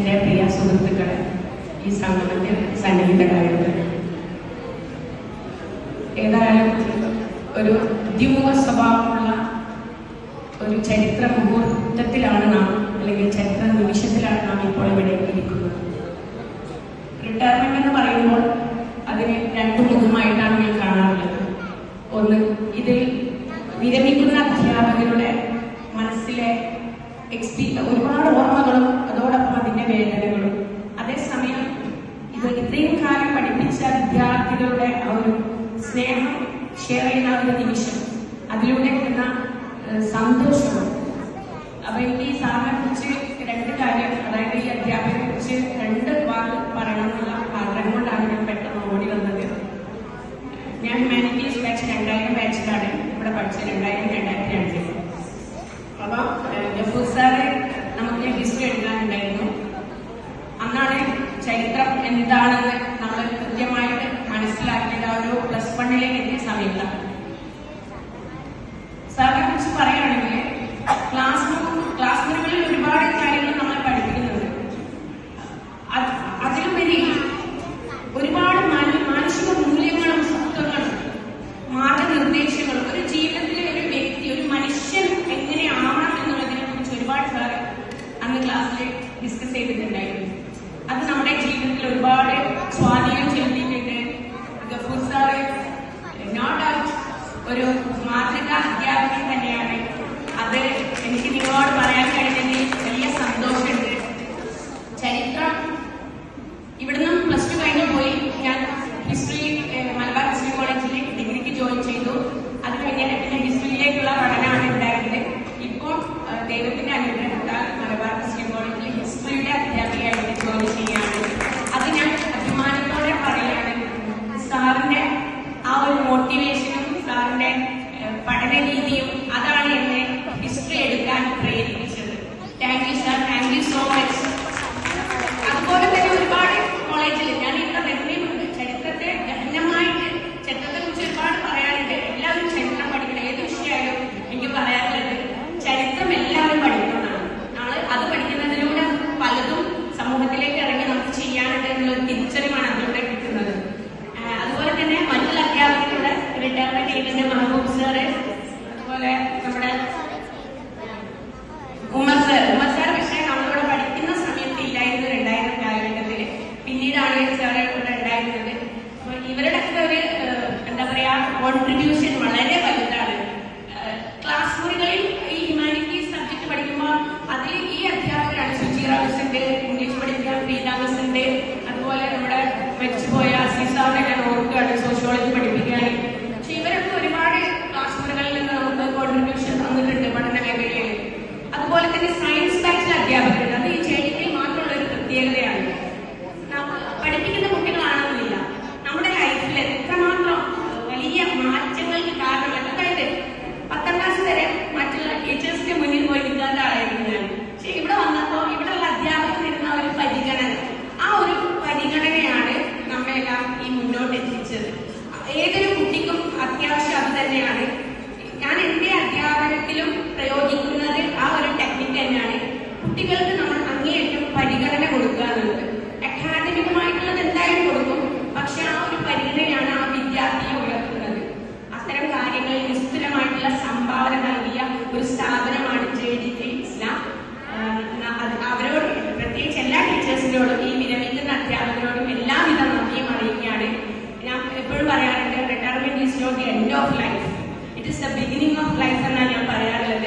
എൻ്റെ പ്രിയ സുഹൃത്തുക്കളെ, ഈ സംഗമത്തിൽ സന്നിഹിതരായത്, ഏതായാലും ഒരു ദ്വിമുഖ സ്വഭാവമുള്ള ഒരു ചരിത്ര മുഹൂർത്തത്തിലാണ് നാം, അല്ലെങ്കിൽ ചരിത്ര നിമിഷത്തിലാണ് നാം ഇപ്പോൾ ഇവിടെ ഇരിക്കുന്നത്. റിട്ടയർമെന്റ് എന്ന് പറയുമ്പോൾ അതിന് രണ്ടു മുഖമായിട്ടാണ് ഞാൻ കാണാറുള്ളത്. ഒന്ന്, ഇതിൽ വിരമിക്കുന്ന അധ്യാപകരുടെ മനസ്സിലെ ഒരുപാട് ഓർമ്മകളും അതോടൊപ്പം അതിന്റെ വേദനകളും, അതേസമയം ഇത് ഇത്രയും കാലം പഠിപ്പിച്ച വിദ്യാർത്ഥികളുടെ ആ ഒരു സ്നേഹം ഷെയർ ചെയ്യുന്ന ഒരു നിമിഷം, അതിലൂടെ കിട്ടുന്ന സന്തോഷവും. അപ്പൊ എനിക്ക് ഈ സാറിനെ കുറിച്ച് രണ്ട് കാര്യം, അതായത് ഈ അധ്യാപകരെ കുറിച്ച് രണ്ട് വാക്ക് പറയണം എന്നുള്ള ആഗ്രഹം കൊണ്ടാണ് ഞാൻ പെട്ടെന്ന് ഓടി വന്നത്. ഞാൻ ഹ്യൂമാനിറ്റീസ് ബാച്ച് 2000 ബാച്ചിലാണ് ഇവിടെ പഠിച്ചത്, 2000-2002. അപ്പൊ ഗഫൂർ സാറ് നമുക്ക് ഹിസ്റ്ററി എടുക്കാനുണ്ടായിരുന്നു. അന്നാണ് ചരിത്രം എന്താണെന്ന് നമ്മൾ കൃത്യമായിട്ട് മനസ്സിലാക്കിയത് ആ ഒരു +1 എത്തിയ സമയത്താണ്. സാറിനെ കുറിച്ച് പറയുകയാണെങ്കിൽ ക്ലാസ് മുറികളിൽ ഒരുപാട് കാര്യങ്ങൾ നമ്മളെ പഠിപ്പിക്കുന്നുണ്ട്. അതിലുപരി ഒരുപാട് മാനുഷിക മൂല്യങ്ങളും സത്വങ്ങളും മാർഗനിർദ്ദേശങ്ങളും ഒരു ജീവിതത്തിലെ ഒരു വ്യക്തി, ഒരു മനുഷ്യൻ എങ്ങനെയാവണം എന്നുള്ളതിനെ കുറിച്ച് ഒരുപാട് സാറ് അന്ന് ക്ലാസ്സിൽ ഡിസ്കസ് ചെയ്തിട്ടുണ്ടായിരുന്നു. അത് നമ്മുടെ ജീവിതത്തിൽ ഒരുപാട് സ്വാധീനം ചെലുത്തിയിട്ടുണ്ട്. ഗഫൂർ സാറ് നോ ഡൗട്ട് ഒരു മാതൃക അധ്യാപകൻ തന്നെയാണ്. അത് എനിക്ക് നിങ്ങളോട് പറയാൻ കഴിഞ്ഞതിൽ വലിയ സന്തോഷമുണ്ട്. ചരിത്രം ഇവിടുന്ന് +2 കഴിഞ്ഞ് പോയി ഞാൻ ഹിസ്റ്ററി മലബാർ മുസ്ലിം കോളേജിൽ ഡിഗ്രിക്ക് ജോയിൻ ചെയ്തു. അത് കഴിഞ്ഞാൽ പിന്നെ ഹിസ്റ്ററിയിലേക്കുള്ള പഠനമാണ് ഉണ്ടായിരുന്നത്. ഇപ്പോൾ ദൈവത്തിന്റെ അനുഗ്രഹത്താൽ മലബാർ മുസ്ലിം കോളേജിൽ ഹിസ്റ്ററിയുടെ അധ്യാപികയായിട്ട് ജോലി ചെയ്യുകയാണ്. അത് ഞാൻ അഭിമാനത്തോടെ പറയുകയാണ്. സാറിന്റെ ആ ഒരു മോട്ടിവേഷനും സാറിന്റെ പഠന രീതിയും അതാണ് എന്നെ ഹിസ്റ്ററി എടുക്കാൻ പ്രേരിപ്പിച്ചത്. Thank you sir, thank you so much. അതുപോലെ തന്നെ ഒരുപാട് കോളേജിൽ ഞാൻ ഇവിടെ വരുന്നുണ്ട്. ചരിത്രത്തെ ഗഹനമായിട്ട്, ചരിത്രത്തെ കുറിച്ച് ഒരുപാട് പറയാനുണ്ട്. എല്ലാവരും ചരിത്രം പഠിക്കണം. ഏത് വിഷയമായാലും എനിക്ക് പറയാനുള്ളത് ചരിത്രം എല്ലാവരും പഠിക്കുന്നതാണ്. അത് പഠിക്കുന്നതിലൂടെ പലതും സമൂഹത്തിലേക്ക് ഇറങ്ങി നമുക്ക് ചെയ്യാനുണ്ട് എന്നുള്ള തിരിച്ചറിവാണ് അതിലൂടെ കിട്ടുന്നത്. അതുപോലെ തന്നെ മറ്റുള്ള അധ്യാപകരുടെ റിട്ടയർമെന്റ് ചെയ്യുന്ന മഹബൂബ് സാറ്, അതുപോലെ നമ്മുടെ ഉമർ സാർ പക്ഷേ നമ്മളിവിടെ പഠിക്കുന്ന സമയത്ത് ഇല്ലായിരുന്നു 2000 കാലഘട്ടത്തിൽ. പിന്നീടാണ് സാറ് ഇവിടെ ഉണ്ടായിരുന്നത്. അപ്പൊ ഇവരുടെ ഒരു എന്താ പറയാ കോൺട്രിബ്യൂഷൻ വളരെ വലുതാണ്. ക്ലാസ് മുറികളിൽ ഈ ഹ്യൂമാനിറ്റീസ് സബ്ജക്ട് പഠിക്കുമ്പോൾ അതിൽ ഈ അധ്യാപകരാണ്. സുജി റാവുസിന്റെ ഇംഗ്ലീഷ് പഠിപ്പിക്കാൻ പ്രീതാമസിന്റെ, അതുപോലെ നമ്മുടെ മരിച്ചുപോയ അസീസാവിനൊക്കെ ഓർക്കുകയാണ് സോഷ്യോളജി പഠിപ്പിക്കാൻ. പക്ഷെ ഇവരൊക്കെ ഒരുപാട് ക്ലാസ് മുറികളിൽ നിന്ന് നമുക്ക് കോൺട്രിബ്യൂഷൻ തന്നിട്ടുണ്ട് പഠന മേഖലയിൽ. അതുപോലെ തന്നെ സയൻസ് ബാച്ചിലെ അധ്യാപകരുണ്ട്. അത് ഈ ചേരിക്കൽ മാത്രമുള്ള ഒരു പ്രത്യേകതയാണ്. പഠിപ്പിക്കുന്ന കുട്ടികളാണെന്നില്ല, നമ്മുടെ ലൈഫിൽ എത്രമാത്രം വലിയ മാറ്റങ്ങൾക്ക് കാരണമല്ല. അതായത് 10ാം ക്ലാസ് വരെ മറ്റുള്ള ടീച്ചേഴ്സിന്റെ മുന്നിൽ പോയി നിൽക്കാത്ത ആളായിരുന്നു ഞാൻ. പക്ഷെ ഇവിടെ വന്നപ്പോൾ ഇവിടെയുള്ള അധ്യാപകർ തരുന്ന ഒരു പരിഗണന, ആ ഒരു പരിഗണനയാണ് നമ്മളെല്ലാം ഈ മുന്നോട്ട് എത്തിച്ചത്. ഏതൊരു കുട്ടിക്കും അത്യാവശ്യം അത് തന്നെയാണ്. ഞാൻ എന്റെ അധ്യാപനത്തിലും പ്രയോഗിക്കുന്നത് ആ ഒരു ടെക്നിക്ക് തന്നെയാണ്. കുട്ടികൾക്ക് നമ്മൾ അങ്ങേയറ്റം പരിഗണന കൊടുക്കുക എന്നുള്ളത്. അക്കാദമികമായിട്ടുള്ളത് എന്തായാലും കൊടുക്കും, പക്ഷെ ആ ഒരു പരിഗണനയാണ് ആ വിദ്യാർത്ഥിയെ ഉയർത്തുന്നത്. അത്തരം കാര്യങ്ങളിൽ നിസ്തുലമായിട്ടുള്ള സംഭാവന നൽകിയ ഒരു സ്ഥാപനമാണ് JDK ഇസ്ലാം. അവരോട് പ്രത്യേകിച്ച് എല്ലാ ടീച്ചേഴ്സിനോടും ഈ വിരമിക്കുന്ന അധ്യാപകരോടും എല്ലാവിധ നന്ദിയും അറിയിക്കുകയാണ്. ഞാൻ എപ്പോഴും പറയാറുണ്ട്, retirement is not the end of life, it is the beginning of life എന്നാണ് ഞാൻ പറയാറുള്ളത്.